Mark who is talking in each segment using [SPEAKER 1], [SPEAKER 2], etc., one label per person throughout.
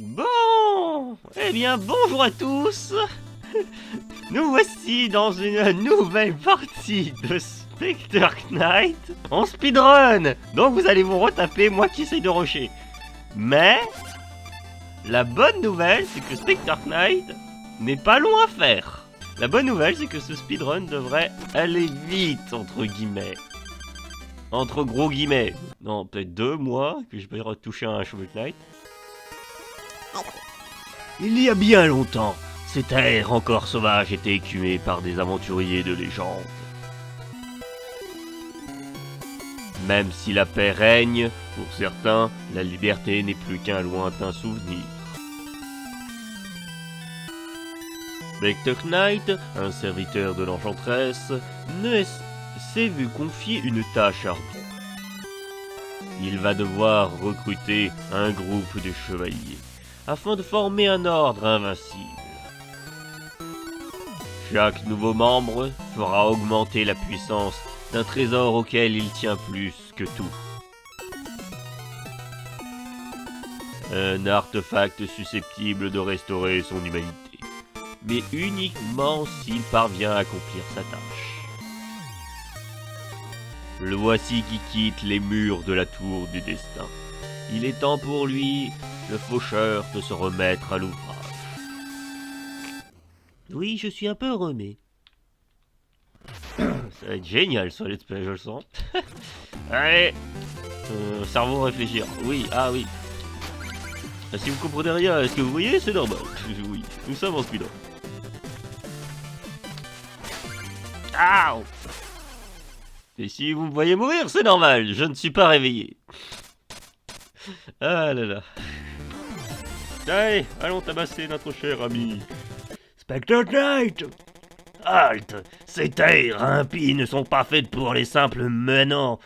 [SPEAKER 1] Bon, eh bien bonjour à tous. Nous voici dans une nouvelle partie de Spectre Knight en speedrun. Donc vous allez vous retaper moi qui essaye de rusher. Mais la bonne nouvelle c'est que Spectre Knight n'est pas long à faire. La bonne nouvelle c'est que ce speedrun devrait aller vite entre guillemets. Entre gros guillemets. Non, peut-être 2 mois que je vais retoucher un Shovel Knight. Il y a bien longtemps, ces terres encore sauvages étaient écumées par des aventuriers de légende. Même si la paix règne, pour certains, la liberté n'est plus qu'un lointain souvenir. Spectre Knight, un serviteur de l'enchantresse, s'est vu confier une tâche ardue. Il va devoir recruter un groupe de chevaliers afin de former un ordre invincible. Chaque nouveau membre fera augmenter la puissance d'un trésor auquel il tient plus que tout. Un artefact susceptible de restaurer son humanité, mais uniquement s'il parvient à accomplir sa tâche. Le voici qui quitte les murs de la tour du destin. Il est temps pour lui, le faucheur, de se remettre à l'ouvrage. Oui, je suis un peu remet. Ça va être génial sur let's play, je le sens. Allez, cerveau réfléchir. Oui, ah oui. Si vous comprenez rien à ce que vous voyez, c'est normal. Oui, nous sommes en speedrun. Ah! Et si vous me voyez mourir, c'est normal, je ne suis pas réveillé. Ah là là. Allez, allons tabasser notre cher ami. Spectre Knight! Halte! Ces terres impies ne sont pas faites pour les simples menants.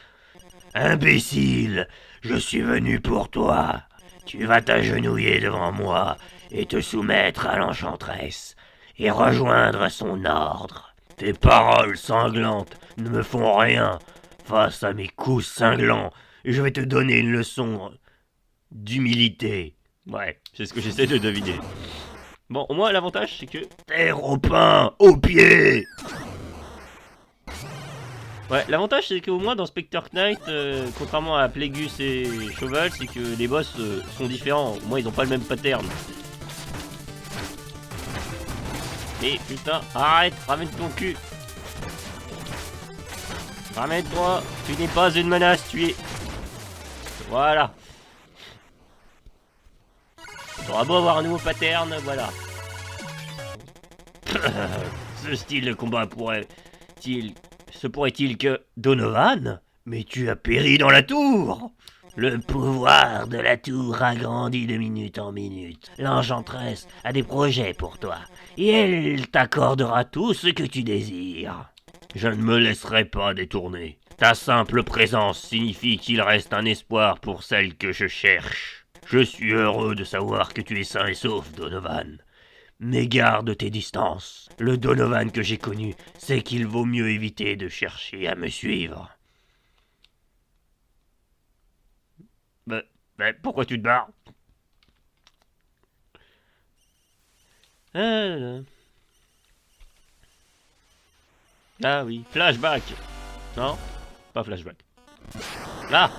[SPEAKER 1] Imbécile! Je suis venu pour toi. Tu vas t'agenouiller devant moi et te soumettre à l'enchantresse et rejoindre son ordre. Tes paroles sanglantes ne me font rien face à mes coups cinglants. Je vais te donner une leçon d'humilité. Ouais, c'est ce que j'essaie de deviner. Bon, au moins l'avantage c'est que... Terre au pain, au pied. Ouais, l'avantage c'est qu'au moins dans Spectre Knight, contrairement à Plagueis et Shovel, c'est que les boss sont différents. Au moins ils ont pas le même pattern. Et putain, arrête, ramène ton cul. Ramène-toi, tu n'es pas une menace, tu es... Voilà. T'auras beau avoir un nouveau pattern, voilà. Ce style de combat pourrait-il que... Donovan? Mais tu as péri dans la tour! Le pouvoir de la tour a grandi de minute en minute. L'enchantresse a des projets pour toi, et elle t'accordera tout ce que tu désires. Je ne me laisserai pas détourner. Ta simple présence signifie qu'il reste un espoir pour celle que je cherche. Je suis heureux de savoir que tu es sain et sauf, Donovan. Mais garde tes distances. Le Donovan que j'ai connu sait qu'il vaut mieux éviter de chercher à me suivre. Mais pourquoi tu te barres? Ah oui, flashback. Non, pas flashback. Là.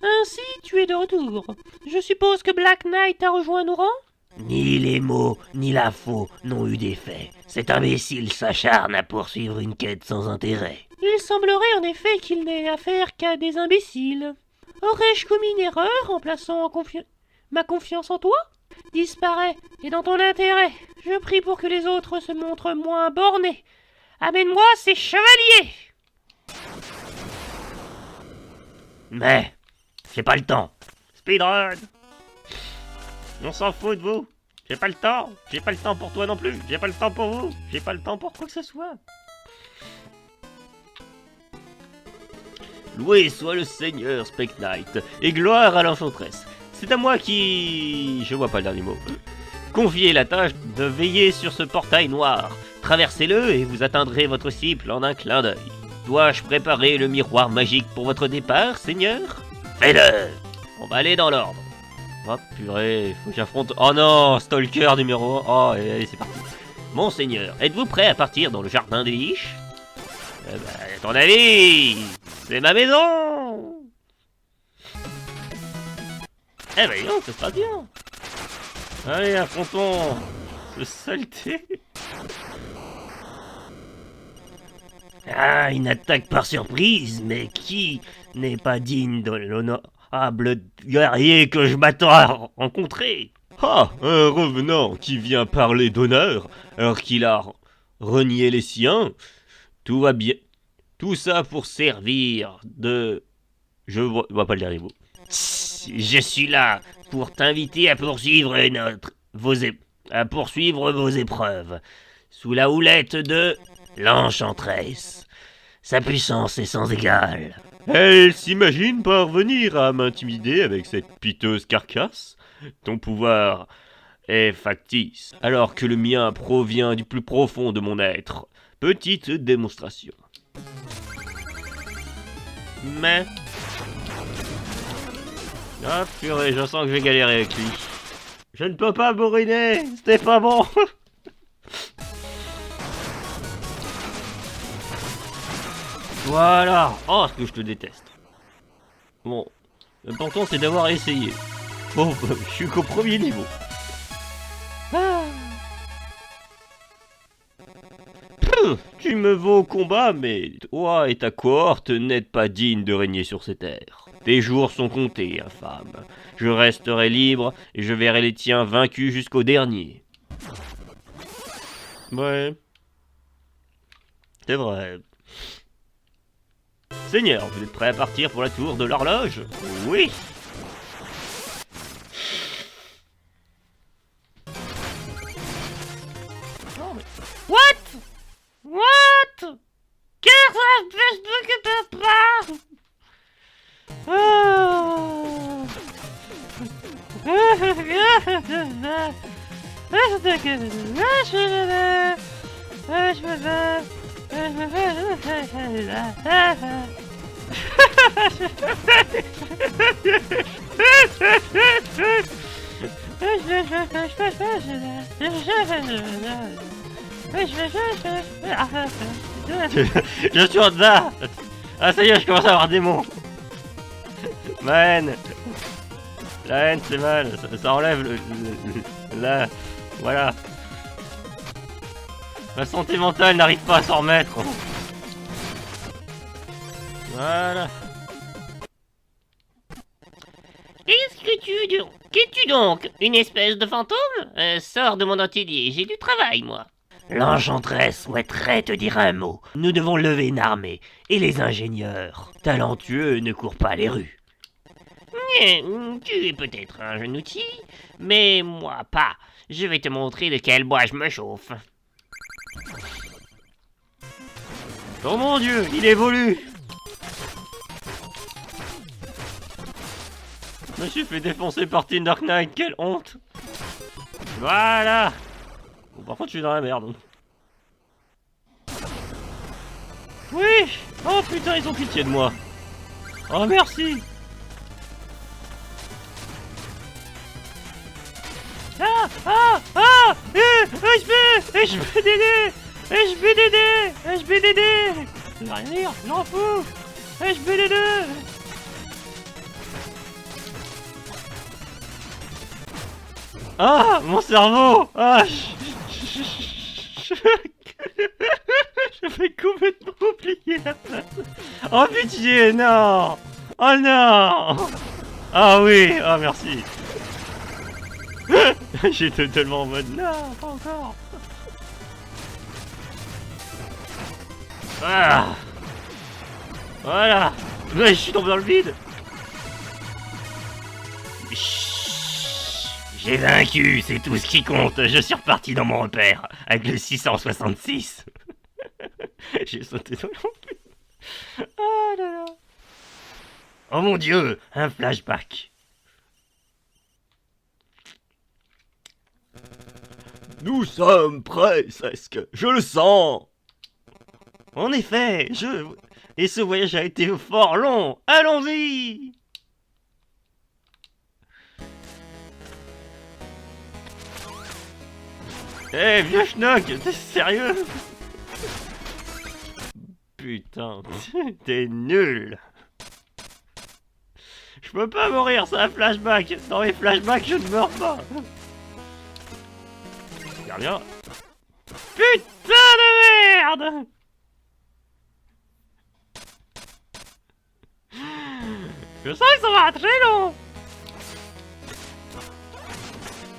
[SPEAKER 2] Ainsi, tu es de retour. Je suppose que Black Knight a rejoint nos rangs?
[SPEAKER 1] Ni les mots, ni la faux n'ont eu d'effet. Cet imbécile s'acharne à poursuivre une quête sans intérêt.
[SPEAKER 2] Il semblerait en effet qu'il n'ait affaire qu'à des imbéciles. Aurais-je commis une erreur en plaçant ma confiance en toi? Disparais, et dans ton intérêt, je prie pour que les autres se montrent moins bornés. Amène-moi ces chevaliers!
[SPEAKER 1] Mais, j'ai pas le temps. Speedrun! On s'en fout de vous. J'ai pas le temps. J'ai pas le temps pour toi non plus. J'ai pas le temps pour vous. J'ai pas le temps pour quoi que ce soit. Loué soit le Seigneur Spectre Knight, et gloire à l'enchantresse. C'est à moi qui... Je vois pas le dernier mot. Confiez la tâche de veiller sur ce portail noir. Traversez-le et vous atteindrez votre cible en un clin d'œil. Dois-je préparer le miroir magique pour votre départ, Seigneur? Fais-le! On va aller dans l'ordre. Oh purée, faut que j'affronte... Oh non, Stalker numéro 1. Oh, allez, c'est parti. Monseigneur, êtes-vous prêt à partir dans le jardin des Liches? À ton avis, c'est ma maison. Eh ben non, ça se passe bien. Allez, affrontons ce saleté. Ah, une attaque par surprise, mais qui n'est pas digne de l'honorable guerrier que je m'attends à rencontrer? Ah, un revenant qui vient parler d'honneur alors qu'il a renié les siens. Tout va bien. Tout ça pour servir de... Je vois pas le dernier mot. Je suis là pour t'inviter à poursuivre à poursuivre vos épreuves sous la houlette de l'Enchantresse. Sa puissance est sans égale. Elle s'imagine parvenir à m'intimider avec cette piteuse carcasse. Ton pouvoir est factice, alors que le mien provient du plus profond de mon être. Petite démonstration. Mais... Ah purée, je sens que je vais galérer avec lui. Je ne peux pas bourriner, c'était pas bon. Voilà. Oh, ce que je te déteste. Bon, l'important c'est d'avoir essayé. Bon, je suis qu'au premier niveau. Ah. Tu me vaux au combat, mais toi et ta cohorte n'êtes pas dignes de régner sur ces terres. Tes jours sont comptés, infâme. Je resterai libre et je verrai les tiens vaincus jusqu'au dernier. Ouais. C'est vrai. Seigneur, vous êtes prêt à partir pour la tour de l'horloge? Oui.
[SPEAKER 2] What? What? Qu'est-ce que pas?
[SPEAKER 1] Je suis en dedans. Ah ça y est, je commence à avoir des mots. Ma haine. La haine c'est mal, ça enlève la... Voilà. Ma santé mentale n'arrive pas à s'en remettre. Voilà.
[SPEAKER 2] Qu'es-tu donc? Une espèce de fantôme? Sors de mon atelier, j'ai du travail, moi.
[SPEAKER 1] L'Enchantresse souhaiterait te dire un mot. Nous devons lever une armée, et les ingénieurs talentueux ne courent pas les rues.
[SPEAKER 2] Tu es peut-être un jeune outil, mais moi pas. Je vais te montrer de quel bois je me chauffe.
[SPEAKER 1] Oh mon Dieu, il évolue. Je me suis fait défoncer par Team Dark Knight, quelle honte. Voilà. Bon, par contre, je suis dans la merde. Oui. Oh putain, ils ont pitié de moi. Oh merci.
[SPEAKER 2] HBDD. Ça va rien dire, j'en fous. HBDD.
[SPEAKER 1] Ah, mon cerveau. Ah, je vais complètement oublier la place. Oh pitié, non. Oh non. Ah oui, ah merci. J'étais tellement en mode non, pas encore. Ah. Voilà. Ouais, je suis tombé dans le vide. J'ai vaincu, c'est tout ce qui compte. Je suis reparti dans mon repère avec le 666. J'ai sauté dans le vide. Ah là là. Oh mon Dieu, un flashback. Nous sommes prêts, presque. Je le sens. En effet, et ce voyage a été fort long. Allons-y. Eh, vieux schnock, t'es sérieux? Putain, t'es nul. Je peux pas mourir, c'est un flashback. Dans les flashbacks, je ne meurs pas. Regarde bien. Putain de merde! Je sens que ça va être très long.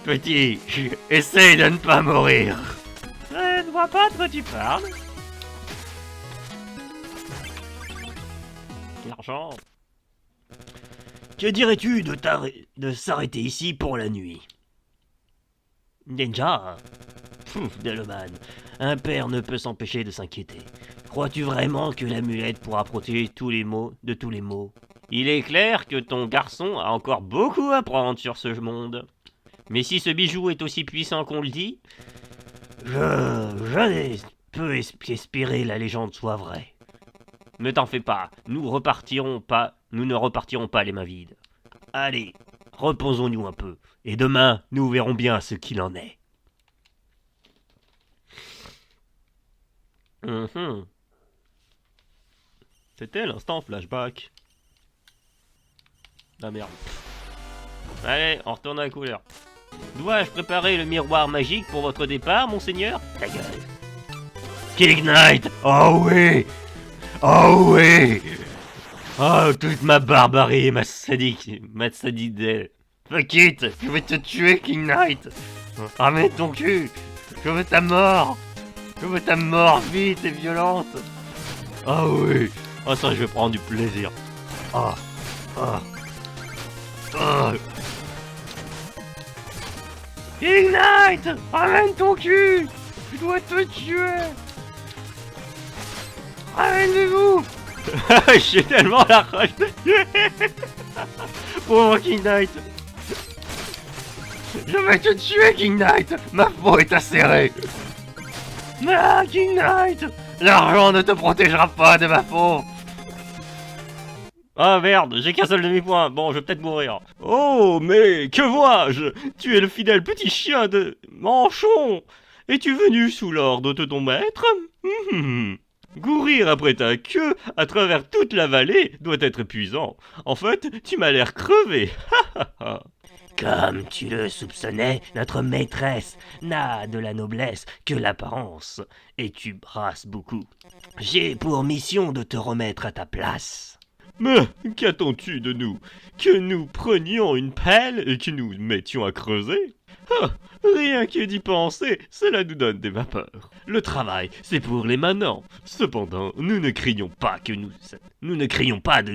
[SPEAKER 1] Petit, essaye de ne pas mourir. Je ne vois pas de quoi tu parles. L'argent. Que dirais-tu de s'arrêter ici pour la nuit? Ninja? Pfff, Deloman, un père ne peut s'empêcher de s'inquiéter. Crois-tu vraiment que l'amulette pourra protéger tous les maux de tous les maux? Il est clair que ton garçon a encore beaucoup à apprendre sur ce monde. Mais si ce bijou est aussi puissant qu'on le dit, je peux espérer la légende soit vraie. Ne t'en fais pas, nous ne repartirons pas les mains vides. Allez, reposons-nous un peu, et demain, nous verrons bien ce qu'il en est. C'était l'instant flashback. Ah merde. Allez, on retourne à la couleur. Dois-je préparer le miroir magique pour votre départ, monseigneur? Ta gueule. King Knight! Oh oui! Oh oui! Oh, toute ma barbarie, ma sadidelle. Fuck it! Je vais te tuer, King Knight! Ramène ton cul! Je veux ta mort! Je veux ta mort vite et violente! Oh oui! Oh ça, je vais prendre du plaisir. Oh! Oh! Oh! King Knight! Ramène ton cul! Je dois te tuer! Ramènez-vous! J'ai tellement la rage de tuer! Pauvre King Knight! Je vais te tuer, King Knight! Ma peau est acérée! Ah, King Knight! L'argent ne te protégera pas de ma peau! Ah merde, j'ai qu'un seul demi-point. Bon, je vais peut-être mourir. Oh, mais que vois-je? Tu es le fidèle petit chien de Manchon. Es-tu venu sous l'ordre de ton maître? Courir après ta queue à travers toute la vallée doit être épuisant. En fait, tu m'as l'air crevé. Comme tu le soupçonnais, notre maîtresse n'a de la noblesse que l'apparence, et tu brasses beaucoup. J'ai pour mission de te remettre à ta place. Mais qu'attends-tu de nous? Que nous prenions une pelle et que nous mettions à creuser? Ah, rien que d'y penser, cela nous donne des vapeurs. Le travail, c'est pour les manants. Cependant, nous ne crions pas de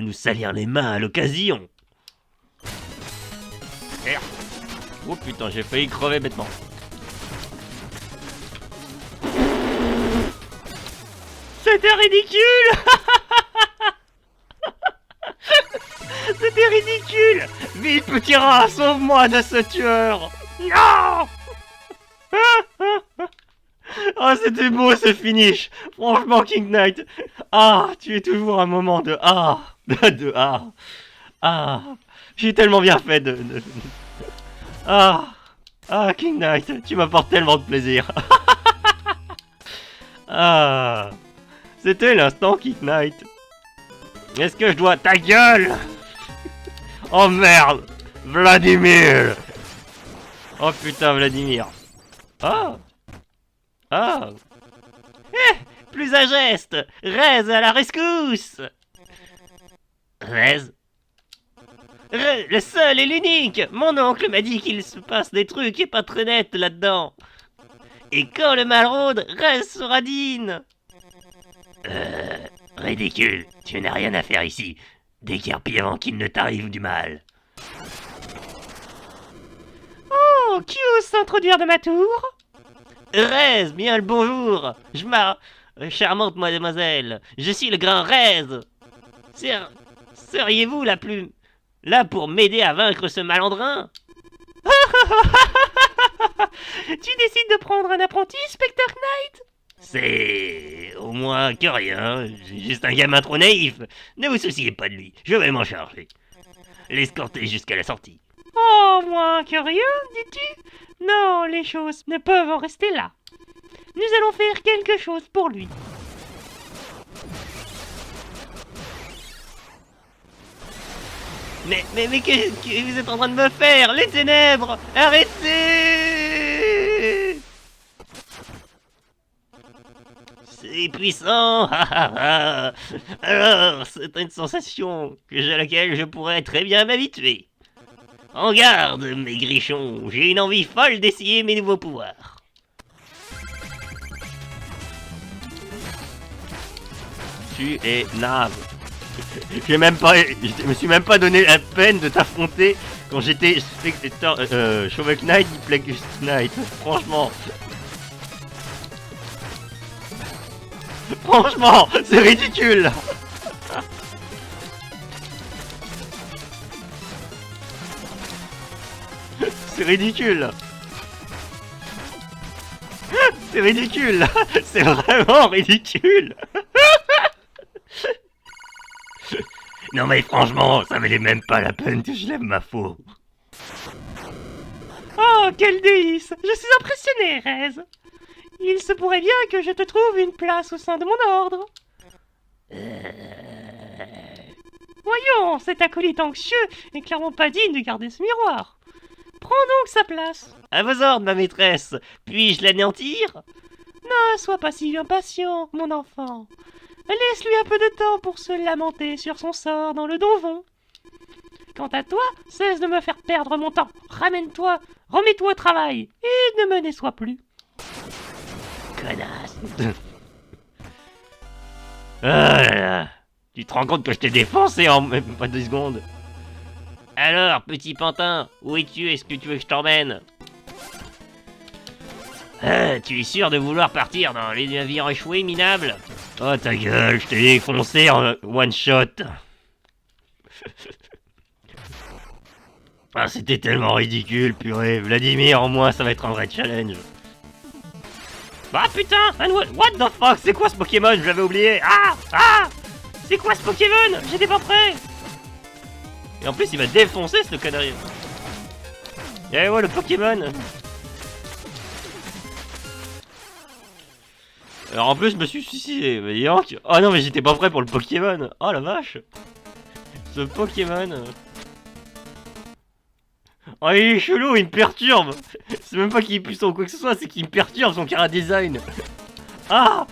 [SPEAKER 1] nous salir les mains à l'occasion. Merde. Oh putain, j'ai failli crever bêtement. C'était ridicule. C'était ridicule. Vite, petit rat, sauve-moi de ce tueur. Non. Ah, c'était beau ce finish. Franchement, King Knight. Ah, tu es toujours un moment de de j'ai tellement bien fait de... King Knight, tu m'apportes tellement de plaisir. C'était l'instant King Knight. Est-ce que je dois... Ta gueule! Oh merde! Vladimir! Oh putain, Vladimir. Plus un geste! Rez à la rescousse! Rez? Le seul et l'unique! Mon oncle m'a dit qu'il se passe des trucs et pas très nets là-dedans. Et quand le mal rôde, Rez sera digne! Ridicule, tu n'as rien à faire ici. Déguerpis avant qu'il ne t'arrive du mal.
[SPEAKER 2] Oh, qui ose s'introduire de ma tour?
[SPEAKER 1] Rez, bien le bonjour. Charmante mademoiselle, je suis le grand Rez. Seriez-vous là pour m'aider à vaincre ce malandrin?
[SPEAKER 2] Tu décides de prendre un apprenti, Spectre Knight?
[SPEAKER 1] C'est au moins que rien, j'ai juste un gamin trop naïf. Ne vous souciez pas de lui, je vais m'en charger. L'escorter jusqu'à la sortie.
[SPEAKER 2] Oh, moins que rien, dis-tu? Non, les choses ne peuvent en rester là. Nous allons faire quelque chose pour lui.
[SPEAKER 1] Mais qu'est-ce que vous êtes en train de me faire? Les ténèbres! Arrêtez! C'est puissant! Alors, c'est une sensation à laquelle je pourrais très bien m'habituer. En garde, mes grichons, j'ai une envie folle d'essayer mes nouveaux pouvoirs. Tu es naze. Je me suis même pas donné la peine de t'affronter quand j'étais spectateur Shovel Knight du Plague Knight. Franchement. Franchement, c'est ridicule. C'est ridicule. C'est ridicule. C'est vraiment ridicule. Non mais franchement, ça valait même pas la peine que je lève ma faux.
[SPEAKER 2] Oh, quel délice! Je suis impressionné, Rez. Il se pourrait bien que je te trouve une place au sein de mon ordre. Voyons, cet acolyte anxieux n'est clairement pas digne de garder ce miroir. Prends donc sa place.
[SPEAKER 1] À vos ordres, ma maîtresse. Puis-je l'anéantir?
[SPEAKER 2] Ne sois pas si impatient, mon enfant. Laisse-lui un peu de temps pour se lamenter sur son sort dans le donjon. Quant à toi, cesse de me faire perdre mon temps. Ramène-toi, remets-toi au travail, et ne me déçois plus.
[SPEAKER 1] Connasse. Ah là là. Tu te rends compte que je t'ai défoncé en même pas 2 secondes? Alors, petit pantin, où es-tu? Est-ce que tu veux que je t'emmène? Tu es sûr de vouloir partir dans les navires échoués, minable? Oh ta gueule, je t'ai défoncé en one shot. Ah, c'était tellement ridicule, purée. Vladimir, en moins, ça va être un vrai challenge. Bah putain, what the fuck, c'est quoi ce Pokémon? Je l'avais oublié. Ah, c'est quoi ce Pokémon? J'étais pas prêt. Et en plus, il va défoncer ce connerie. Et ouais, le Pokémon. Alors en plus, je me suis suicidé. Mais oh non, mais j'étais pas prêt pour le Pokémon. Oh la vache. Ce Pokémon. Oh, il est chelou, il me perturbe. C'est même pas qu'il est puissant ou quoi que ce soit, c'est qu'il me perturbe son chara-design. Ah,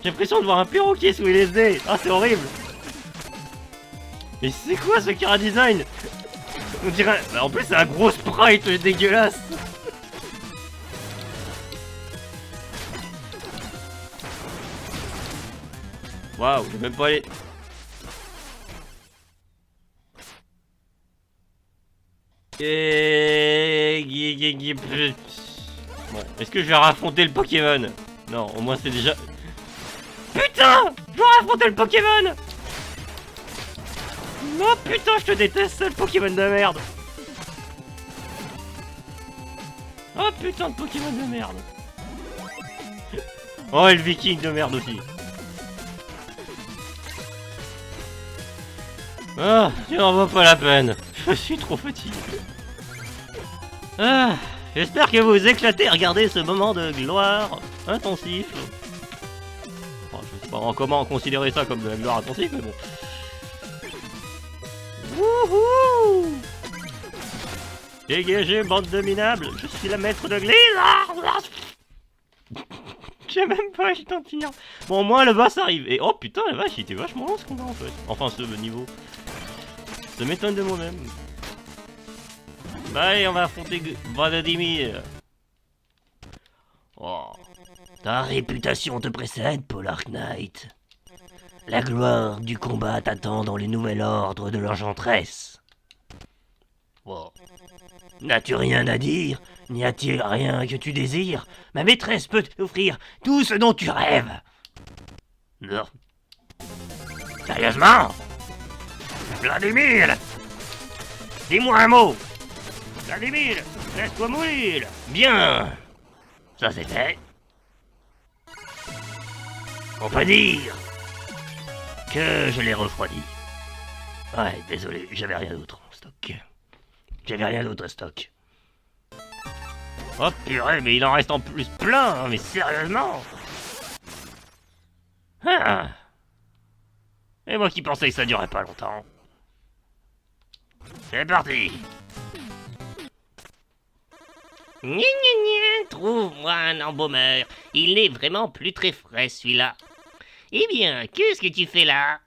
[SPEAKER 1] j'ai l'impression de voir un perroquet sous LSD. Ah, c'est horrible. Mais c'est quoi ce chara-design? On dirait... En plus, c'est un gros sprite dégueulasse. Waouh, j'ai même pas allé... Bon, est-ce que je vais raffronter le Pokémon? Non, au moins c'est déjà... Putain! Je vais raffronter le Pokémon! Non, putain, je te déteste, le Pokémon de merde! Oh putain de Pokémon de merde! Oh, et le Viking de merde aussi! Ah, tu n'en vaut pas la peine. Je suis trop fatigué. Ah, j'espère que vous éclatez à regarder ce moment de gloire intensif. Enfin, je sais pas comment considérer ça comme de la gloire intensive, mais bon. Wouhou! Dégagez, bande de minables, je suis la maître de glisse. J'ai même pas eu le temps de finir. Bon, au moins le boss arrive. Et oh putain, la vache, il était vachement long ce combat en fait. Enfin, ce niveau. Ça m'étonne de moi-même. Bah allez, on va affronter Vladimir. Oh. Ta réputation te précède, Polar Knight. La gloire du combat t'attend dans les nouvel ordre de l'enchantresse. Oh. N'as-tu rien à dire? N'y a-t-il rien que tu désires? Ma maîtresse peut t'offrir tout ce dont tu rêves. Non. Sérieusement? Vladimir! Dis-moi un mot! Vladimir, laisse-toi mourir! Bien! Ça c'est fait. On peut dire que je l'ai refroidi. Ouais, désolé, j'avais rien d'autre en stock. J'avais rien d'autre à stock. Oh purée, mais il en reste en plus plein, hein, mais sérieusement. Ah. Et moi qui pensais que ça durait pas longtemps. C'est parti.
[SPEAKER 3] Gna gna gna, trouve-moi un embaumeur. Il n'est vraiment plus très frais celui-là. Eh bien, qu'est-ce que tu fais là?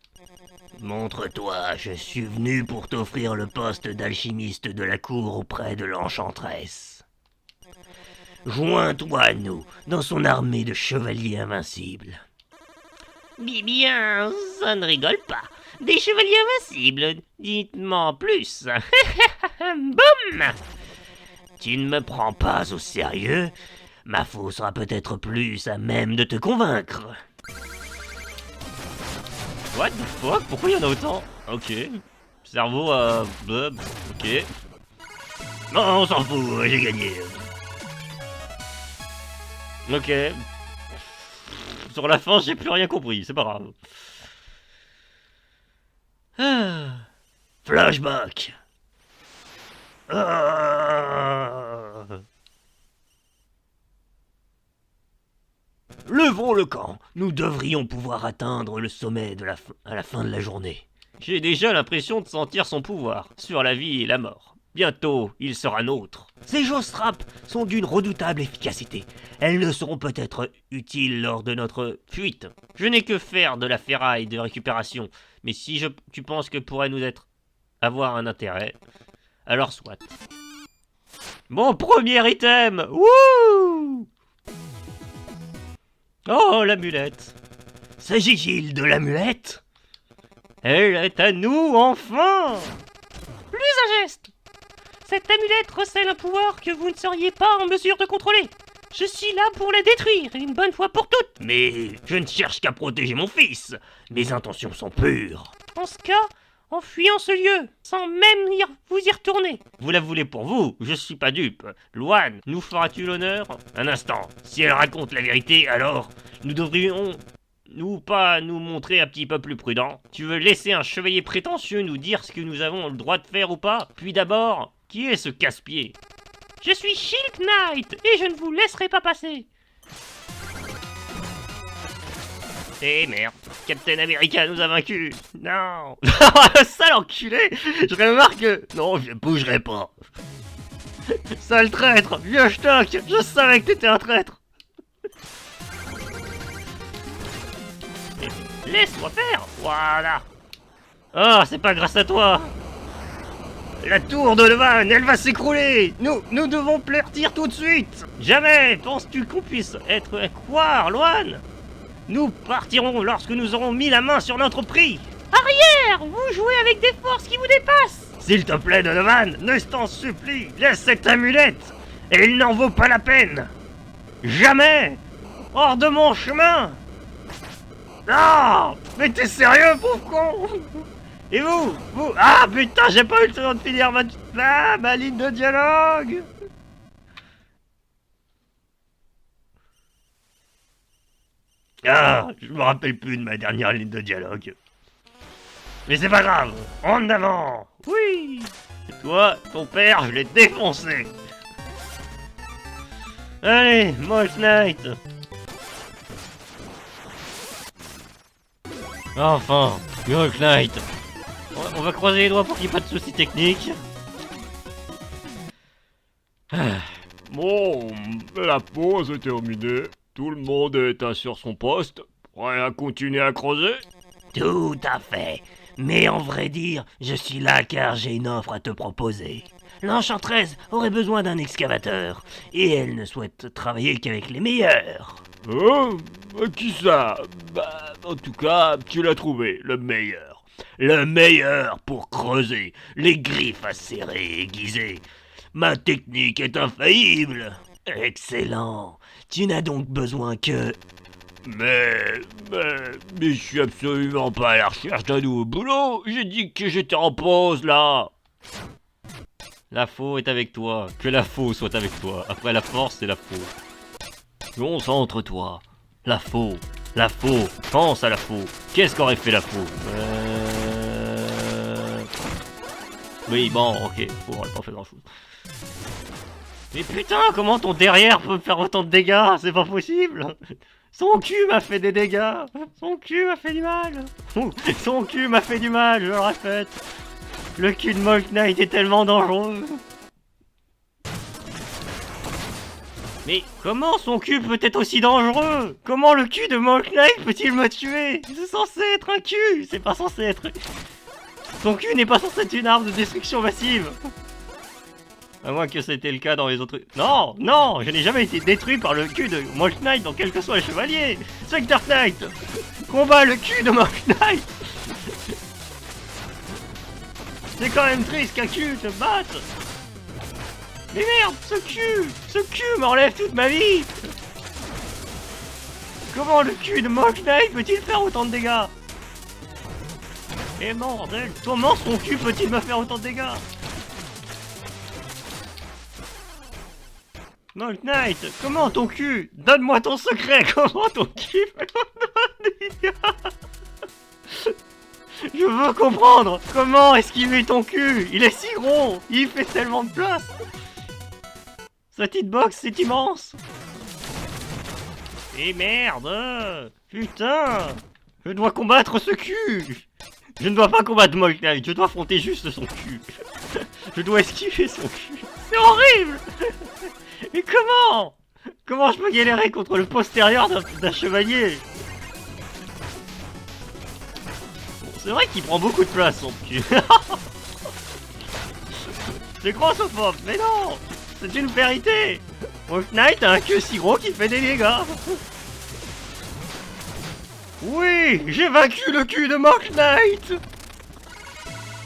[SPEAKER 1] Montre-toi, je suis venu pour t'offrir le poste d'alchimiste de la cour auprès de l'enchanteresse. Joins-toi à nous, dans son armée de chevaliers invincibles.
[SPEAKER 3] Bien, ça ne rigole pas. Des chevaliers invincibles, dites-moi en plus. Boum!
[SPEAKER 1] Tu ne me prends pas au sérieux? Ma faux sera peut-être plus à même de te convaincre. What the fuck? Pourquoi il y en a autant? Ok. Cerveau à... ok. Non, on s'en fout, j'ai gagné. Ok. Sur la fin, j'ai plus rien compris, c'est pas grave. Ah. Flashback. Ah. Levons le camp. Nous devrions pouvoir atteindre le sommet à la fin de la journée. J'ai déjà l'impression de sentir son pouvoir sur la vie et la mort. Bientôt, il sera nôtre. Ces Jostras sont d'une redoutable efficacité. Elles ne seront peut-être utiles lors de notre fuite. Je n'ai que faire de la ferraille de récupération, mais si tu penses que pourrait avoir un intérêt, alors soit. Mon premier item! Wouh! Oh, l'amulette! S'agit-il de l'amulette? Elle est à nous, enfin!
[SPEAKER 2] Plus un geste! Cette amulette recèle un pouvoir que vous ne seriez pas en mesure de contrôler. Je suis là pour la détruire, une bonne fois pour toutes.
[SPEAKER 1] Mais je ne cherche qu'à protéger mon fils. Mes intentions sont pures.
[SPEAKER 2] En ce cas, en fuyant ce lieu, sans même vous y retourner.
[SPEAKER 1] Vous la voulez pour vous, je suis pas dupe. Loane, nous feras-tu l'honneur? Un instant, si elle raconte la vérité, alors nous devrions... pas nous montrer un petit peu plus prudents. Tu veux laisser un chevalier prétentieux nous dire ce que nous avons le droit de faire ou pas? Puis d'abord, qui est ce casse-pied?
[SPEAKER 2] Je suis Shield Knight et je ne vous laisserai pas passer.
[SPEAKER 1] Eh merde, Captain America nous a vaincus. Non. Sale enculé. Je remarque que... Non, je bougerai pas. Sale traître, vieux stock. Je savais que t'étais un traître. Laisse-moi faire. Voilà. Oh, c'est pas grâce à toi. La tour de Levan, elle va s'écrouler. Nous devons partir tout de suite. Jamais penses-tu qu'on puisse être croire, Loane? Nous partirons lorsque nous aurons mis la main sur notre prix.
[SPEAKER 2] Arrière! Vous jouez avec des forces qui vous dépassent.
[SPEAKER 1] S'il te plaît, Donovan, ne t'en supplie, laisse cette amulette. Elle n'en vaut pas la peine. Jamais. Hors de mon chemin. Non. Mais t'es sérieux, pauvre con? Et vous? Ah putain, j'ai pas eu le temps de finir ma ligne de dialogue. Ah, je me rappelle plus de ma dernière ligne de dialogue. Mais c'est pas grave, en avant. Oui. Et toi, ton père, je l'ai défoncé. Allez, Mold Knight. Enfin, Mold Knight. On va croiser les doigts pour qu'il n'y ait pas de soucis techniques.
[SPEAKER 4] Bon, la pause est terminée. Tout le monde est sur son poste. Prêt à continuer à creuser?
[SPEAKER 1] Tout à fait. Mais en vrai dire, je suis là car j'ai une offre à te proposer. L'enchanteresse aurait besoin d'un excavateur, et elle ne souhaite travailler qu'avec les meilleurs.
[SPEAKER 4] Qui ça? Bah, en tout cas, tu l'as trouvé, le meilleur.
[SPEAKER 1] Le meilleur pour creuser, les griffes acérées et aiguisées. Ma technique est infaillible. Excellent. Tu n'as donc besoin que...
[SPEAKER 4] Mais je suis absolument pas à la recherche d'un nouveau boulot. J'ai dit que j'étais en pause, là.
[SPEAKER 1] La faux est avec toi. Que la faux soit avec toi. Après la force, c'est la faux. Concentre-toi. La faux. La faux. Pense à la faux. Qu'est-ce qu'aurait fait la faux? Oui, bon, ok, bon, on a pas fait grand chose. Mais putain, comment ton derrière peut me faire autant de dégâts? C'est pas possible! Son cul m'a fait des dégâts! Son cul m'a fait du mal! Son cul m'a fait du mal, je le répète! Le cul de Mold Knight est tellement dangereux! Mais comment son cul peut être aussi dangereux? Comment le cul de Mold Knight peut-il me tuer? C'est censé être un cul! C'est pas censé être... Son cul n'est pas censé être une arme de destruction massive! À moins que c'était le cas dans les autres... Non, non, je n'ai jamais été détruit par le cul de Mold Knight dans quel que soit le chevalier. Spectre Knight, combat le cul de Mold Knight. C'est quand même triste qu'un cul te batte. Mais merde, ce cul m'enlève toute ma vie. Comment le cul de Mold Knight peut-il faire autant de dégâts? Et bordel, comment son cul peut-il me faire autant de dégâts? Mold Knight, comment ton cul? Donne-moi ton secret, comment ton cul fait autant de dégâts? Je veux comprendre, comment esquiver ton cul? Il est si gros, il fait tellement de place. Sa petite box, c'est immense. Et merde, putain, je dois combattre ce cul. Je ne dois pas combattre Mold Knight, je dois affronter juste son cul. Je dois esquiver son cul. C'est horrible. Mais comment? Comment je peux galérer contre le postérieur d'un chevalier? Bon, c'est vrai qu'il prend beaucoup de place son cul. C'est grossophobe, mais non! C'est une vérité! Mold Knight a un cul si gros qu'il fait des dégâts! Oui! J'ai vaincu le cul de Mold Knight!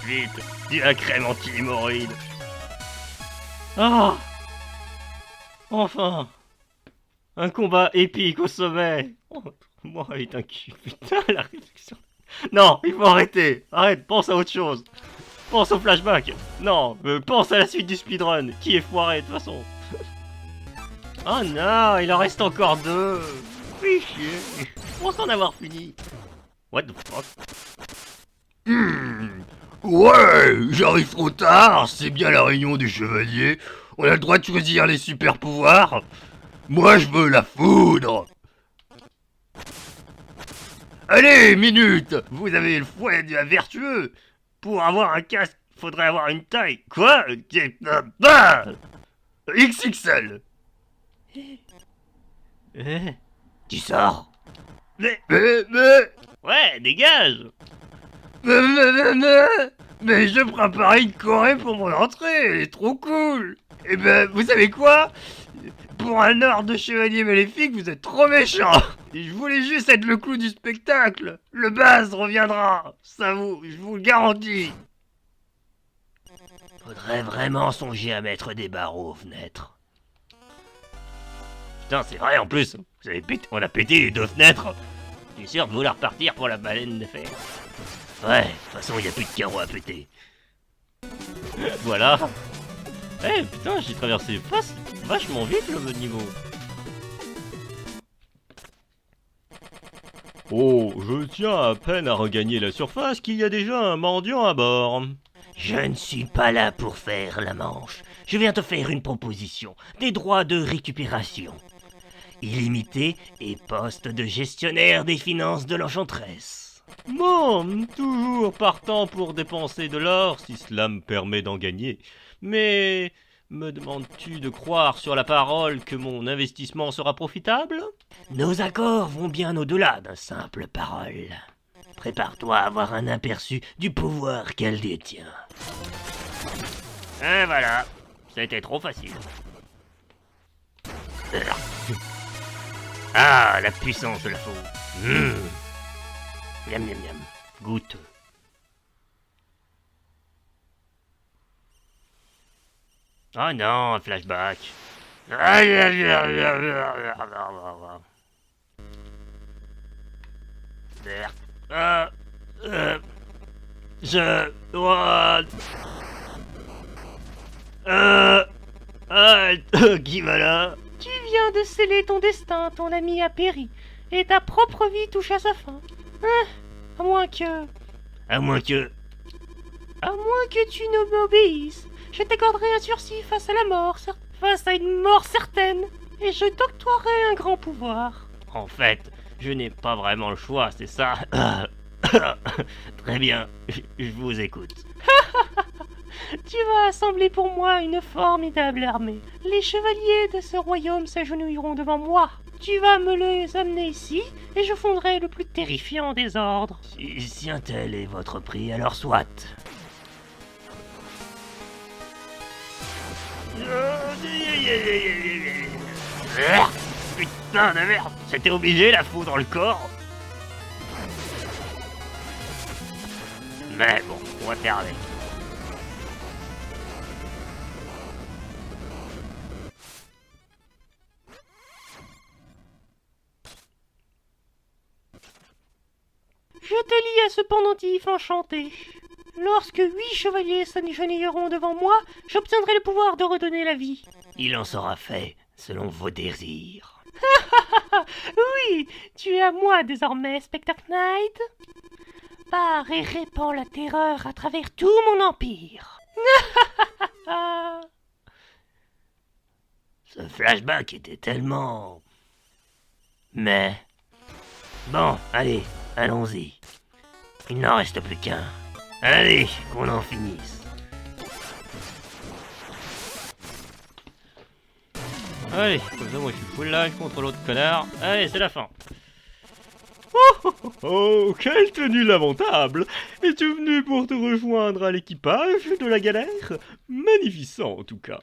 [SPEAKER 1] Vite, dis la crème anti-hémorroïde! Ah! Enfin! Un combat épique au sommet! Oh, moi, est un cul. Putain, la réflexion. Non, il faut arrêter! Arrête, pense à autre chose! Pense au flashback! Non, pense à la suite du speedrun, qui est foiré de toute façon! Oh non, il en reste encore 2! Fais chier! Je pense en avoir fini! What the fuck?
[SPEAKER 4] Ouais, j'arrive trop tard, c'est bien la réunion des chevaliers. On a le droit de choisir les super pouvoirs. Moi, je veux la foudre. Allez, minute. Vous avez le fouet vertueux.
[SPEAKER 1] Pour avoir un casque, faudrait avoir une taille. Quoi?
[SPEAKER 4] XXL.
[SPEAKER 1] Tu sors?
[SPEAKER 4] Mais...
[SPEAKER 1] Ouais, dégage!
[SPEAKER 4] Mais je prépare une Corée pour mon entrée, elle est trop cool. Eh ben, vous savez quoi? Pour un ordre de chevalier maléfique, vous êtes trop méchant. Je voulais juste être le clou du spectacle. Le buzz reviendra, je vous le garantis.
[SPEAKER 1] Faudrait vraiment songer à mettre des barreaux aux fenêtres. Putain, c'est vrai en plus. On a pété les 2 fenêtres. T'es sûr de vouloir partir pour la baleine de fer? Ouais, de toute façon, il n'y a plus de carreaux à péter. Voilà. Eh putain, j'ai traversé vachement vite le niveau. Oh, je tiens à peine à regagner la surface qu'il y a déjà un mendiant à bord. Je ne suis pas là pour faire la manche. Je viens te faire une proposition. Des droits de récupération. Illimité et poste de gestionnaire des finances de l'enchanteresse. Bon, toujours partant pour dépenser de l'or si cela me permet d'en gagner. Mais me demandes-tu de croire sur la parole que mon investissement sera profitable? Nos accords vont bien au-delà d'un simple parole. Prépare-toi à avoir un aperçu du pouvoir qu'elle détient. Et voilà, c'était trop facile. Ah, la puissance de la faux. Miam miam miam. Goûte. Oh non, un flashback. Qui va là?
[SPEAKER 2] Tu viens de sceller ton destin, ton ami a péri, et ta propre vie touche à sa fin. À moins que...
[SPEAKER 1] À moins que...
[SPEAKER 2] À moins que tu ne m'obéisses, je t'accorderai un sursis face à la mort, face à une mort certaine, et je t'octroierai un grand pouvoir.
[SPEAKER 1] En fait, je n'ai pas vraiment le choix, c'est ça? Très bien, je vous écoute.
[SPEAKER 2] Tu vas assembler pour moi une formidable armée. Les chevaliers de ce royaume s'agenouilleront devant moi. Tu vas me les amener ici, et je fonderai le plus terrifiant des ordres.
[SPEAKER 1] Si un tel est votre prix, alors soit. Putain de merde, j'étais obligé la foutre dans le corps. Mais bon, on va faire avec.
[SPEAKER 2] Je te lie à ce pendentif enchanté. Lorsque 8 chevaliers s'agenouilleront devant moi, j'obtiendrai le pouvoir de redonner la vie.
[SPEAKER 1] Il en sera fait selon vos désirs.
[SPEAKER 2] Oui, tu es à moi désormais, Spectre Knight. Pars et répands la terreur à travers tout mon empire.
[SPEAKER 1] Ce flashback était tellement... Mais... Bon, allez, allons-y. Il n'en reste plus qu'un. Allez, qu'on en finisse. Allez, comme ça moi je suis full life contre l'autre connard. Allez, c'est la fin.
[SPEAKER 5] Oh, quelle tenue lamentable! Es-tu venu pour te rejoindre à l'équipage de la galère? Magnificent en tout cas.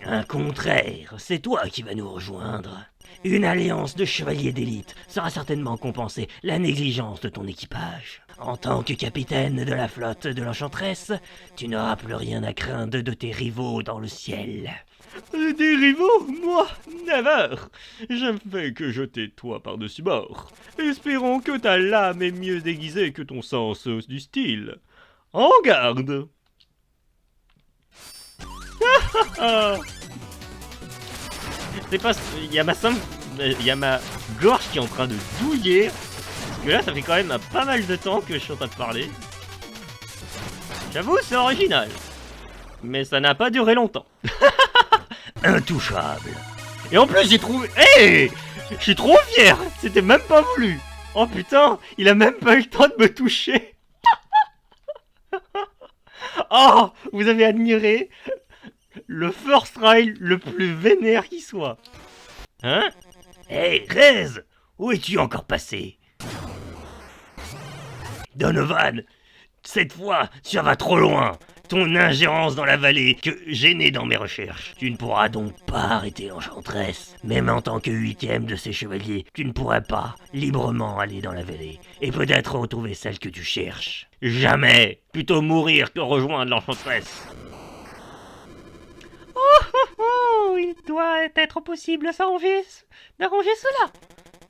[SPEAKER 1] Un contraire, c'est toi qui vas nous rejoindre. Une alliance de chevaliers d'élite sera certainement compensée la négligence de ton équipage. En tant que capitaine de la flotte de l'Enchantresse, tu n'auras plus rien à craindre de tes rivaux dans le ciel.
[SPEAKER 5] Des rivaux? Moi? Never! Je ne fais que jeter toi par-dessus bord. Espérons que ta lame est mieux aiguisée que ton sens du style. En garde!
[SPEAKER 1] C'est pas... Il y a ma gorge qui est en train de douiller. Parce que là, ça fait quand même pas mal de temps que je suis en train de parler. J'avoue, c'est original. Mais ça n'a pas duré longtemps. Intouchable. Et en plus, j'ai trouvé... Hey! Je suis trop fier. C'était même pas voulu. Oh putain, il a même pas eu le temps de me toucher. Oh, vous avez admiré le first try le plus vénère qui soit. Hein? Hey, Rez! Où es-tu encore passé? Donovan, cette fois, ça va trop loin. Ton ingérence dans la vallée que gênait dans mes recherches. Tu ne pourras donc pas arrêter l'Enchantresse. Même en tant que 8e de ces chevaliers, tu ne pourrais pas librement aller dans la vallée. Et peut-être retrouver celle que tu cherches. Jamais! Plutôt mourir que rejoindre l'Enchantresse.
[SPEAKER 2] Oh, il doit être possible d'arranger cela.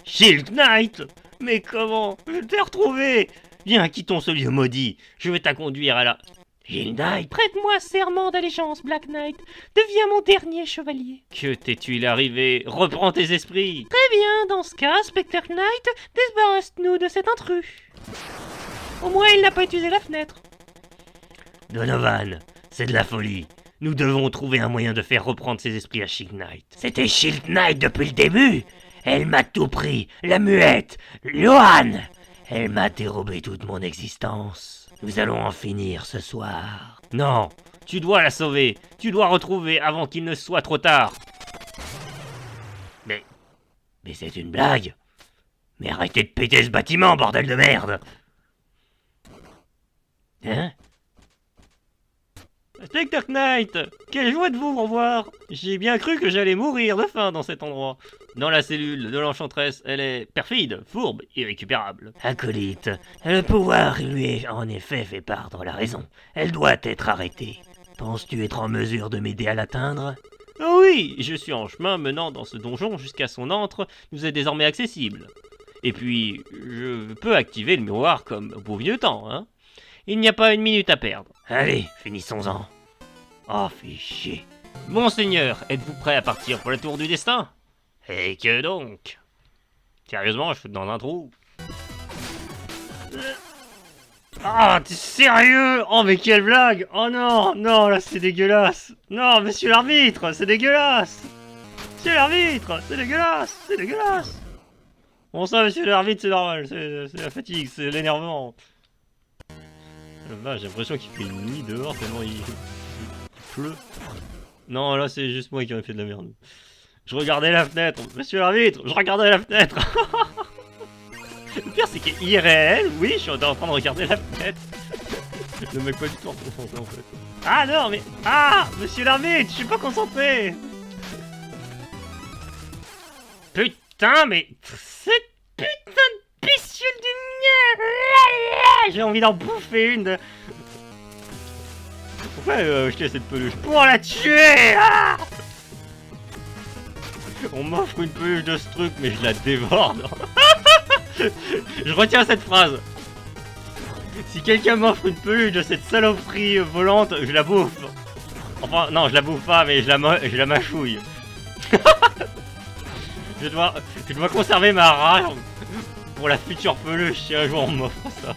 [SPEAKER 1] Shield Knight! Mais comment? Je t'ai retrouvé! Viens, quittons ce lieu maudit. Je vais t'inconduire à la... Shield Knight?
[SPEAKER 2] Prête-moi serment d'allégeance, Black Knight. Deviens mon dernier chevalier.
[SPEAKER 1] Que t'es-tu arrivé? Reprends tes esprits!
[SPEAKER 2] Très bien, dans ce cas, Spectre Knight, débarrasse-nous de cet intrus. Au moins, il n'a pas utilisé la fenêtre.
[SPEAKER 1] Donovan, c'est de la folie. Nous devons trouver un moyen de faire reprendre ses esprits à Shield Knight. C'était Shield Knight depuis le début. Elle m'a tout pris. La muette, Lohan. Elle m'a dérobé toute mon existence. Nous allons en finir ce soir. Non, tu dois la sauver. Tu dois retrouver avant qu'il ne soit trop tard. Mais c'est une blague. Mais arrêtez de péter ce bâtiment, bordel de merde. Hein?
[SPEAKER 5] Spectre Knight! Quelle joie de vous revoir! J'ai bien cru que j'allais mourir de faim dans cet endroit.
[SPEAKER 1] Dans la cellule de l'Enchantresse, elle est perfide, fourbe, irrécupérable. Acolyte, le pouvoir lui est en effet fait perdre la raison. Elle doit être arrêtée. Penses-tu être en mesure de m'aider à l'atteindre?
[SPEAKER 5] Oh oui, je suis en chemin menant dans ce donjon jusqu'à son antre, nous est désormais accessible. Et puis, je peux activer le miroir comme au beau vieux temps, hein? Il n'y a pas une minute à perdre.
[SPEAKER 1] Allez, finissons-en. Oh, fais chier.
[SPEAKER 5] Monseigneur, êtes-vous prêt à partir pour le tour du destin?
[SPEAKER 1] Et que donc?
[SPEAKER 5] Sérieusement, je suis dans un trou.
[SPEAKER 4] Ah, t'es sérieux? Oh, mais quelle blague! Oh non, non, là, c'est dégueulasse! Non, monsieur l'arbitre, c'est dégueulasse! Monsieur l'arbitre, c'est dégueulasse! C'est dégueulasse! Bon, ça, monsieur l'arbitre, c'est normal, c'est la fatigue, c'est l'énervement. J'ai l'impression qu'il fait une nuit dehors tellement il pleut. Non, là, c'est juste moi qui aurais fait de la merde. Je regardais la fenêtre, monsieur l'arbitre, je regardais la fenêtre! Le pire, c'est qu'IRL, oui, je suis en train de regarder la fenêtre. Le mec pas du tout concentré en fait. Ah non, mais. Ah, monsieur l'arbitre, je suis pas concentré! Putain, mais. Cette putain de pistule du mien! J'ai envie d'en bouffer une! Pourquoi jeter cette peluche? Pour la tuer! Ah, on m'offre une peluche de ce truc, mais je la dévore! Je retiens cette phrase. Si quelqu'un m'offre une peluche de cette saloperie volante, je la bouffe. Enfin, non, je la bouffe pas, mais je la mâchouille. je dois conserver ma rage pour la future peluche si un jour on m'offre ça.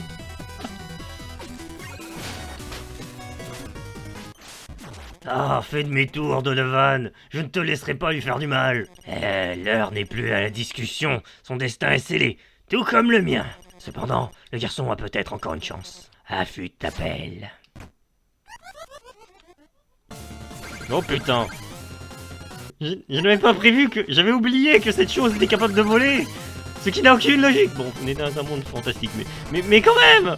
[SPEAKER 4] Ah, fais demi-tour, Donovan. Je ne te laisserai pas lui faire du mal. L'heure n'est plus à la discussion. Son destin est scellé. Tout comme le mien. Cependant, le garçon a peut-être encore une chance. Affûte ta pelle. Oh putain. Je n'avais pas prévu que... J'avais oublié que cette chose était capable de voler. Ce qui n'a aucune logique. Bon, on est dans un monde fantastique, mais quand même.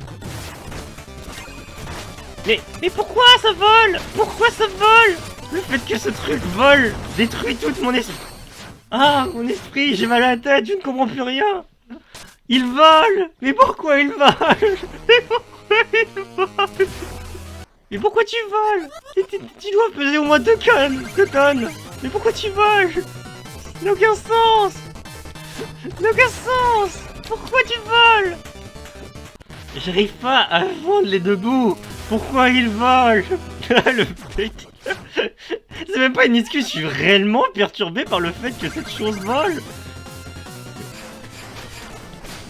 [SPEAKER 4] Mais pourquoi ça vole? Pourquoi ça vole? Le fait que ce truc vole détruit tout mon esprit. Ah, mon esprit, j'ai mal à la tête, je ne comprends plus rien. Il vole! Mais pourquoi il vole? Mais pourquoi il vole? Mais pourquoi tu voles? Tu dois peser au moins 2 tonnes. Mais pourquoi tu voles? Ça n'a aucun sens. Ça n'a aucun sens. Pourquoi tu voles? J'arrive pas à fondre les deux bouts. Pourquoi il vole? Le petit... C'est même pas une excuse, je suis réellement perturbé par le fait que cette chose vole.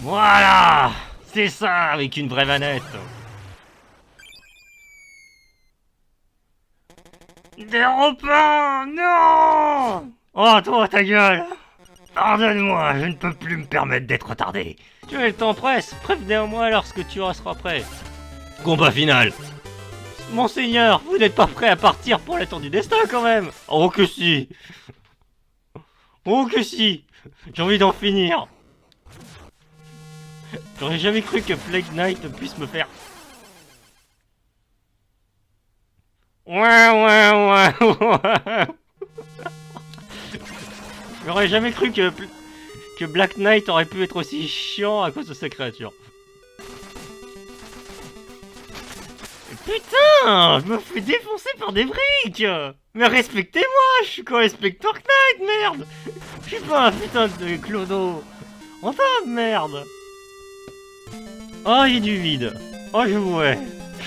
[SPEAKER 4] Voilà, c'est ça avec une vraie manette. Dérapant, non! Oh, toi, ta gueule! Pardonne-moi, je ne peux plus me permettre d'être retardé. Tu as le temps presse, prévenez-moi lorsque tu seras prêt. Combat final. Monseigneur, vous n'êtes pas prêt à partir pour la tour du destin quand même? Oh que si! Oh que si! J'ai envie d'en finir. J'aurais jamais cru que Plague Knight puisse me faire... Ouais. J'aurais jamais cru que Black Knight aurait pu être aussi chiant à cause de sa créature. Putain, je me fais défoncer par des briques. Mais respectez-moi, je suis quand Inspector Knight, merde. Je suis pas un putain de clodo. Enfin, merde. Oh, il y a du vide. Oh, je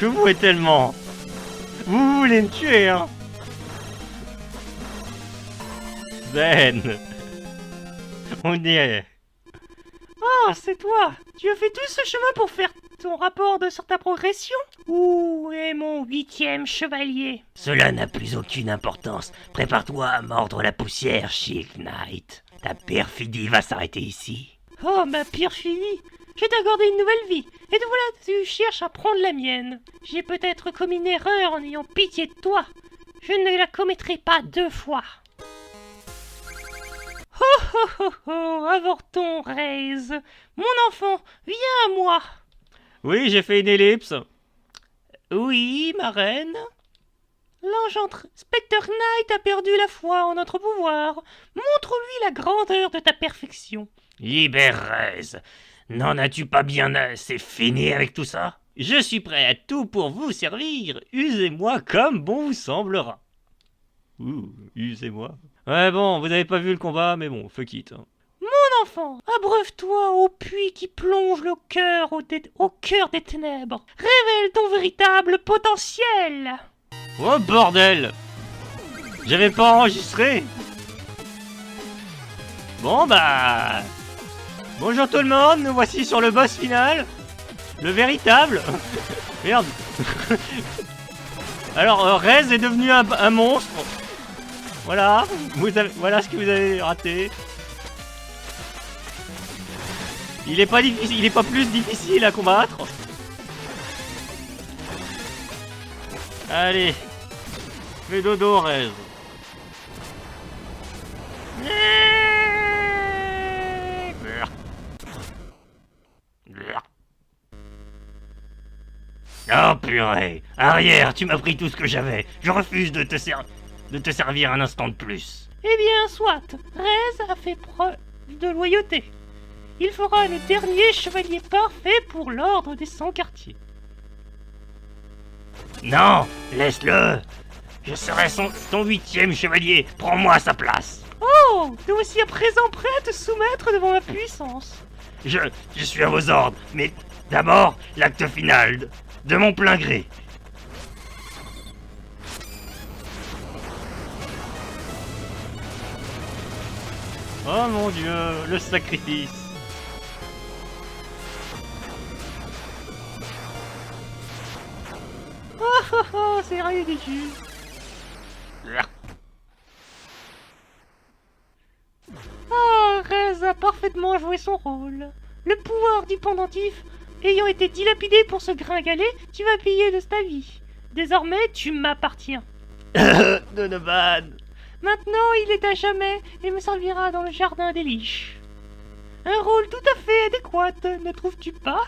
[SPEAKER 4] vous hais tellement. Vous voulez me tuer, hein? Zen. On y est.
[SPEAKER 2] Ah, c'est toi. Tu as fait tout ce chemin pour faire ton rapport sur ta progression? Où est mon 8e chevalier?
[SPEAKER 1] Cela n'a plus aucune importance. Prépare-toi à mordre la poussière, Shield Knight. Ta perfidie va s'arrêter ici.
[SPEAKER 2] Oh, ma perfidie! Je vais t'accorder une nouvelle vie, et te voilà, tu cherches à prendre la mienne. J'ai peut-être commis une erreur en ayant pitié de toi. Je ne la commettrai pas 2 fois. Avorton, Raze. Mon enfant, viens à moi.
[SPEAKER 4] Oui, j'ai fait une ellipse. Oui, ma reine.
[SPEAKER 2] L'enchanteur Spectre Knight a perdu la foi en notre pouvoir. Montre-lui la grandeur de ta perfection.
[SPEAKER 1] Libère Raze. N'en as-tu pas bien assez fini avec tout ça?
[SPEAKER 4] Je suis prêt à tout pour vous servir. Usez-moi comme bon vous semblera. Ouh, usez-moi. Ouais bon, vous avez pas vu le combat, mais bon, fuck it.
[SPEAKER 2] Mon enfant, abreuve-toi au puits qui plonge le cœur au cœur des ténèbres. Révèle ton véritable potentiel.
[SPEAKER 4] Oh bordel! J'avais pas enregistré. Bon bah... Bonjour tout le monde, nous voici sur le boss final.
[SPEAKER 5] Le véritable. Merde. Alors, Rez est devenu un monstre. Voilà, voilà ce que vous avez raté. Il est pas difficile, il est pas plus difficile à combattre. Allez, fais dodo, Rez.
[SPEAKER 1] Oh purée! Arrière, tu m'as pris tout ce que j'avais. Je refuse de te servir un instant de plus.
[SPEAKER 2] Eh bien, soit. Rez a fait preuve de loyauté. Il fera le dernier chevalier parfait pour l'ordre des 100 quartiers.
[SPEAKER 1] Non, laisse-le. Je serai ton 8e chevalier. Prends-moi sa place.
[SPEAKER 2] Oh, te voici à présent prêt à te soumettre devant ma puissance.
[SPEAKER 1] Je suis à vos ordres, mais d'abord, l'acte final, de mon plein gré.
[SPEAKER 5] Oh mon Dieu, le sacrifice.
[SPEAKER 2] Oh, c'est ridicule. Ah, Rez a parfaitement joué son rôle. Le pouvoir du pendentif ayant été dilapidé pour ce gringalet, tu vas payer de ta vie. Désormais, tu m'appartiens.
[SPEAKER 1] Donovan.
[SPEAKER 2] Maintenant, il est à jamais et me servira dans le jardin des liches. Un rôle tout à fait adéquat, ne trouves-tu pas?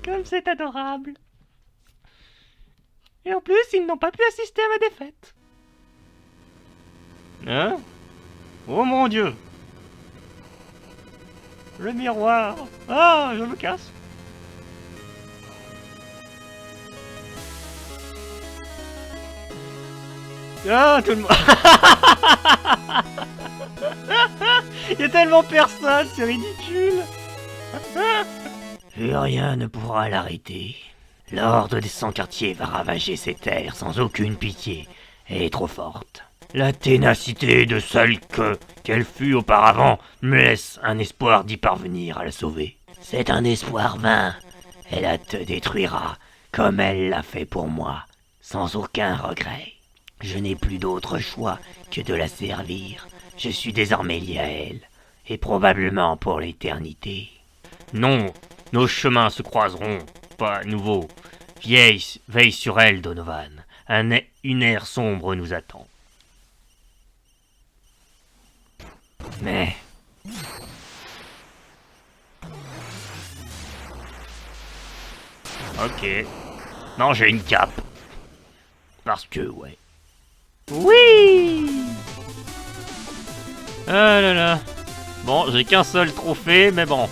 [SPEAKER 2] Comme c'est adorable. Et en plus, ils n'ont pas pu assister à ma défaite.
[SPEAKER 5] Hein? Oh mon Dieu! Le miroir! Ah, je me casse! Ah, tout le monde! Il y a tellement personne, c'est ridicule!
[SPEAKER 1] Plus rien ne pourra l'arrêter. L'ordre des 100 quartiers va ravager ces terres sans aucune pitié. Elle est trop forte. La ténacité de celle qu'elle fut auparavant me laisse un espoir d'y parvenir à la sauver. C'est un espoir vain. Elle te détruira, comme elle l'a fait pour moi, sans aucun regret. Je n'ai plus d'autre choix que de la servir. Je suis désormais lié à elle, et probablement pour l'éternité.
[SPEAKER 5] Non, nos chemins se croiseront, pas à nouveau. Veille sur elle, Donovan. Une ère sombre nous attend.
[SPEAKER 1] Mais...
[SPEAKER 5] Ok. Non, j'ai une cape.
[SPEAKER 1] parce que, ouais.
[SPEAKER 2] Oui!
[SPEAKER 5] Ah là là. Bon, j'ai qu'un seul trophée, mais bon.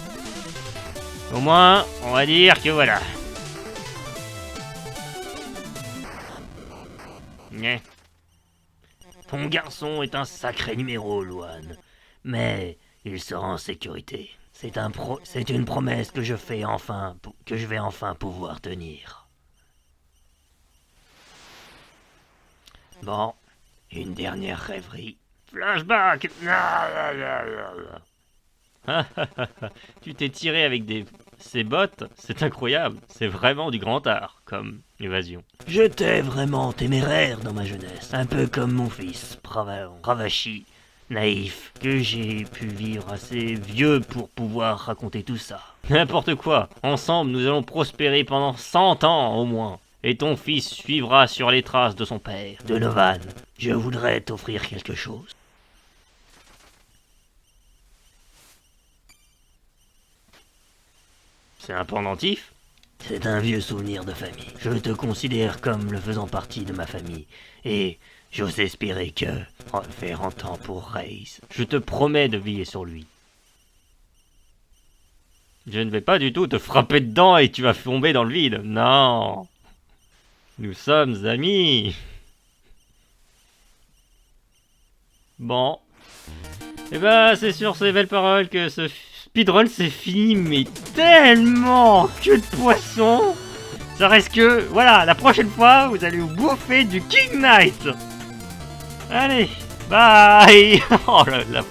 [SPEAKER 5] Au moins, on va dire que voilà. Nyeh.
[SPEAKER 1] Ton garçon est un sacré numéro, Luan. Mais il sera en sécurité. C'est une promesse que je vais enfin pouvoir tenir. Bon, une dernière rêverie. Flashback.
[SPEAKER 5] Tu t'es tiré avec ces bottes, c'est incroyable. C'est vraiment du grand art, comme évasion.
[SPEAKER 1] J'étais vraiment téméraire dans ma jeunesse. Un peu comme mon fils, Ravashi, naïf, que j'ai pu vivre assez vieux pour pouvoir raconter tout ça.
[SPEAKER 5] N'importe quoi. Ensemble, nous allons prospérer pendant 100 ans au moins. Et ton fils suivra sur les traces de son père.
[SPEAKER 1] Donovan, je voudrais t'offrir quelque chose.
[SPEAKER 5] C'est un pendentif?
[SPEAKER 1] C'est un vieux souvenir de famille. Je te considère comme le faisant partie de ma famille. Et j'ose espérer que faire en temps pour Reyes.
[SPEAKER 5] Je te promets de veiller sur lui. Je ne vais pas du tout te frapper dedans et tu vas tomber dans le vide. Non. Nous sommes amis. Bon. Et ben, c'est sur ces belles paroles que ce speedrun c'est fini, mais tellement que de poissons. Ça reste que, voilà, la prochaine fois, vous allez vous bouffer du King Knight. Allez,
[SPEAKER 1] Bye. Oh là là.